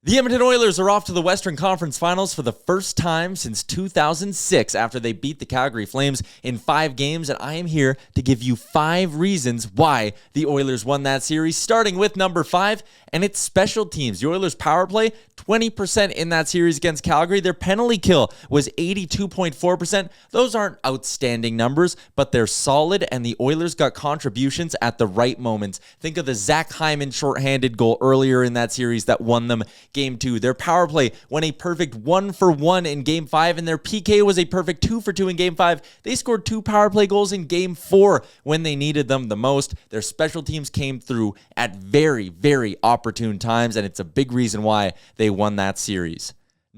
The Edmonton Oilers are off to the Western Conference Finals for the first time since 2006 after they beat the Calgary Flames in 5 games, and I am here to give you 5 reasons why the Oilers won that series, starting with number 5, and it's special teams. The Oilers' power play, 20% in that series against Calgary. Their penalty kill was 82.4%. Those aren't outstanding numbers, but they're solid, and the Oilers got contributions at the right moments. Think of the Zach Hyman shorthanded goal earlier in that series that won them Game 2. Their power play went a perfect 1-for-1 in Game 5, and their PK was a perfect 2-for-2 in Game 5. They scored 2 power play goals in Game 4 when they needed them the most. Their special teams came through at very, very opportune times, and it's a big reason why they won that series.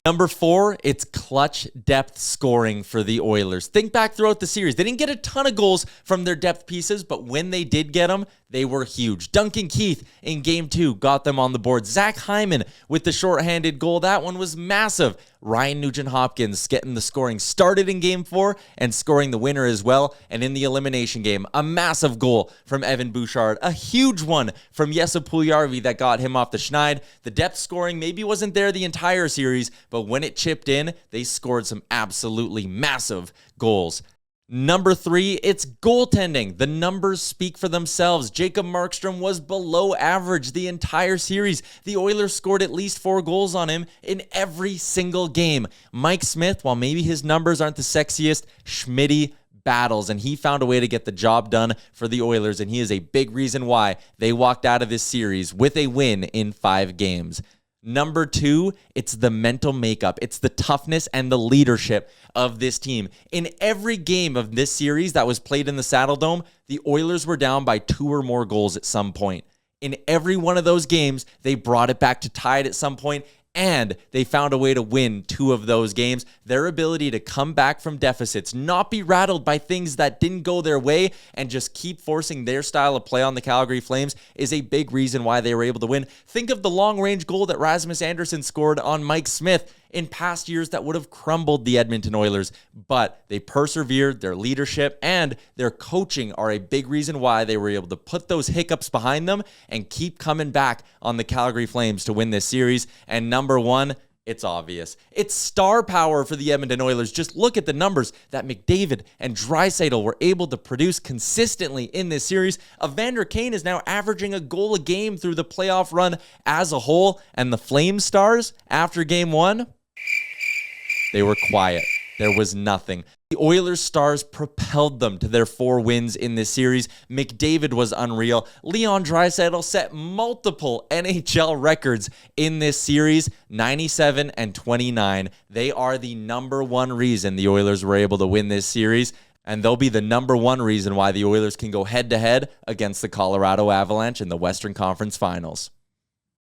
Number 4, it's clutch depth scoring for the Oilers. Think back throughout the series. They didn't get a ton of goals from their depth pieces, but when they did get them, they were huge. Duncan Keith in Game 2 got them on the board. Zach Hyman with the shorthanded goal. That one was massive. Ryan Nugent-Hopkins getting the scoring started in Game 4 and scoring the winner as well. And in the elimination game, a massive goal from Evan Bouchard. A huge one from Jesse Puljujarvi that got him off the schneid. The depth scoring maybe wasn't there the entire series, but when it chipped in, they scored some absolutely massive goals. Number 3, it's goaltending. The numbers speak for themselves. Jacob Markstrom was below average the entire series. The Oilers scored at least 4 goals on him in every single game. Mike Smith, while maybe his numbers aren't the sexiest, Schmitty battles, and he found a way to get the job done for the Oilers, and he is a big reason why they walked out of this series with a win in 5 games. Number 2, it's the mental makeup. It's the toughness and the leadership of this team. In every game of this series that was played in the Saddle Dome, the Oilers were down by 2 or more goals at some point. In every one of those games, they brought it back to tie it at some point, and they found a way to win 2 of those games. Their ability to come back from deficits, not be rattled by things that didn't go their way, and just keep forcing their style of play on the Calgary Flames is a big reason why they were able to win. Think of the long-range goal that Rasmus Andersson scored on Mike Smith in past years that would have crumbled the Edmonton Oilers, but they persevered. Their leadership and their coaching are a big reason why they were able to put those hiccups behind them and keep coming back on the Calgary Flames to win this series. And number 1, it's obvious. It's star power for the Edmonton Oilers. Just look at the numbers that McDavid and Draisaitl were able to produce consistently in this series. Evander Kane is now averaging a goal a game through the playoff run as a whole, and the Flame Stars, after Game 1, they were quiet. There was nothing. The Oilers stars propelled them to their 4 wins in this series. McDavid was unreal. Leon Draisaitl set multiple NHL records in this series, 97 and 29. They are the number 1 reason the Oilers were able to win this series, and they'll be the number 1 reason why the Oilers can go head-to-head against the Colorado Avalanche in the Western Conference Finals.